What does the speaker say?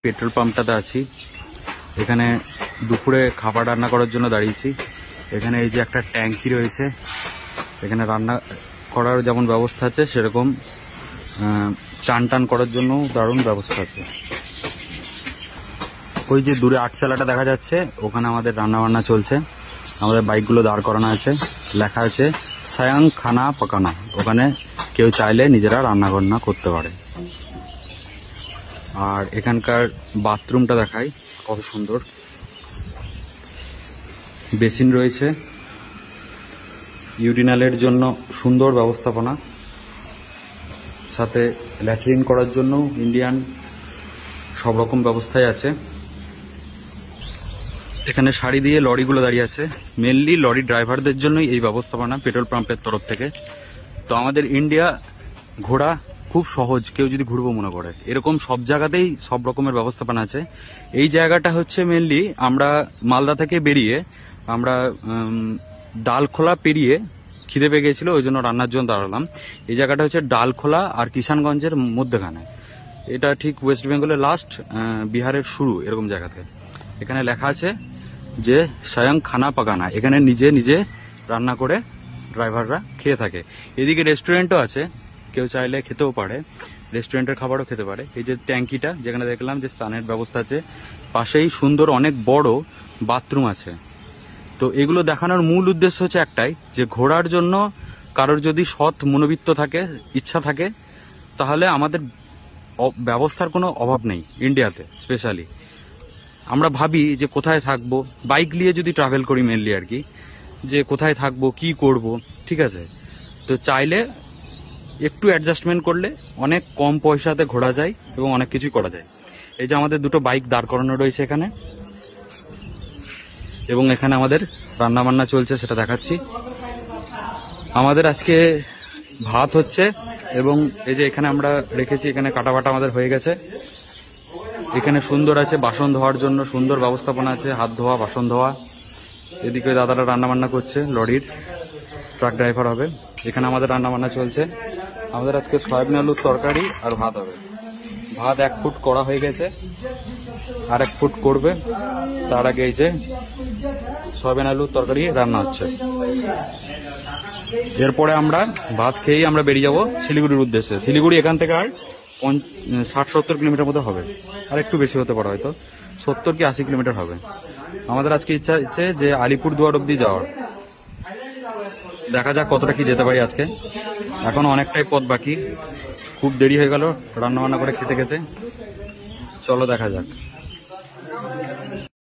Petrol পাম্পটাতে আছি। এখানে দুপুরে খাবার রান্না করার জন্য দাঁড়িয়েছি। এখানে এই যে একটা ট্যাঙ্কি রয়েছে, এখানে রান্না করার যেমন ব্যবস্থা আছে সেরকম চান টান করার জন্য দারুণ ব্যবস্থা আছে। ওই যে দূরে আটচালাটা দেখা যাচ্ছে, ওখানে আমাদের রান্না বান্না চলছে। আমাদের বাইকগুলো দাঁড় করানো আছে, লেখা আছে সায়াং খানা পাকানা। ওখানে কেউ চাইলে নিজেরা রান্না বান্না করতে পারে। আর এখানকার বাথরুমটা দেখাই, কত সুন্দর। বেসিন রয়েছে, ইউরিনালের জন্য সুন্দর ব্যবস্থাপনা, সাথে ল্যাট্রিন করার জন্য ইন্ডিয়ান সব রকম ব্যবস্থাই আছে। এখানে সারি দিয়ে লরিগুলো দাঁড়িয়ে আছে, মেনলি লরি ড্রাইভারদের জন্যই এই ব্যবস্থাপনা পেট্রোল পাম্পের তরফ থেকে। তো আমাদের ইন্ডিয়া ঘোরা খুব সহজ, কেউ যদি ঘুরবো মনে করে, এরকম সব জায়গাতেই সব রকমের ব্যবস্থাপনা আছে। এই জায়গাটা হচ্ছে মেনলি আমরা মালদা থেকে বেরিয়ে আমরা ডালখোলা পেরিয়ে খিদে পেয়ে গেছিল, ওই জন্য রান্নার জন্য দাঁড়ালাম। এই জায়গাটা হচ্ছে ডালখোলা আর কিষানগঞ্জের মধ্যখানে। এটা ঠিক ওয়েস্ট বেঙ্গলের লাস্ট, বিহারের শুরু, এরকম জায়গাতে। এখানে লেখা আছে যে স্বয়ং খানা পাকানা, এখানে নিজে নিজে রান্না করে ড্রাইভাররা খেয়ে থাকে। এদিকে রেস্টুরেন্টও আছে, কেউ চাইলে খেতেও পারে, রেস্টুরেন্টের খাবারও খেতে পারে। এই যে ট্যাঙ্কিটা যেখানে দেখলাম যে স্নানের ব্যবস্থা আছে, পাশেই সুন্দর অনেক বড় বাথরুম আছে। তো এগুলো দেখানোর মূল উদ্দেশ্য হচ্ছে একটাই, যে ঘোরার জন্য কারোর যদি সৎ মনোবৃত্ত থাকে, ইচ্ছা থাকে, তাহলে আমাদের ব্যবস্থার কোনো অভাব নেই ইন্ডিয়াতে। স্পেশালি আমরা ভাবি যে কোথায় থাকবো, বাইক নিয়ে যদি ট্রাভেল করি মেনলি আর কি, যে কোথায় থাকবো কি করব, ঠিক আছে। তো চাইলে একটু অ্যাডজাস্টমেন্ট করলে অনেক কম পয়সাতে ঘোরা যায় এবং অনেক কিছুই করা যায়। এই যে আমাদের দুটো বাইক দাঁড় করানো রয়েছে এখানে, এবং এখানে আমাদের রান্না বান্না চলছে, সেটা দেখাচ্ছি। আমাদের আজকে ভাত হচ্ছে, এবং এই যে এখানে আমরা রেখেছি, এখানে কাটা বাটা আমাদের হয়ে গেছে। এখানে সুন্দর আছে বাসন ধোয়ার জন্য, সুন্দর ব্যবস্থাপনা আছে, হাত ধোয়া, বাসন ধোয়া। এদিকে দাদারা রান্না বান্না করছে, লরির ট্রাক ড্রাইভার হবে। এখানে আমাদের রান্না বান্না চলছে। আমাদের আজকে সয়াবিন আলুর তরকারি আর ভাত হবে। ভাত 1 ফুট করা হয়ে গেছে, আর 1 ফুট করবে। তার আগে এই যে সয়াবিন আলুর তরকারি রান্না হচ্ছে। এরপরে আমরা ভাত খেয়েই আমরা বেরিয়ে যাব শিলিগুড়ির উদ্দেশ্যে। শিলিগুড়ি এখান থেকে আর 60-70 কিলোমিটার মতো হবে, আর একটু বেশি হতে পারে, হয়তো 70 কি 80 কিলোমিটার হবে। আমাদের আজকে ইচ্ছা হচ্ছে যে আলিপুরদুয়ার অব্দি যাওয়ার। দেখা যাক কতটা কি যেতে পারি আজকে। এখন অনেকটাই পথ বাকি, খুব দেরি হয়ে গেল রান্না বান্না করে খেতে খেতে। চলো দেখা যাক।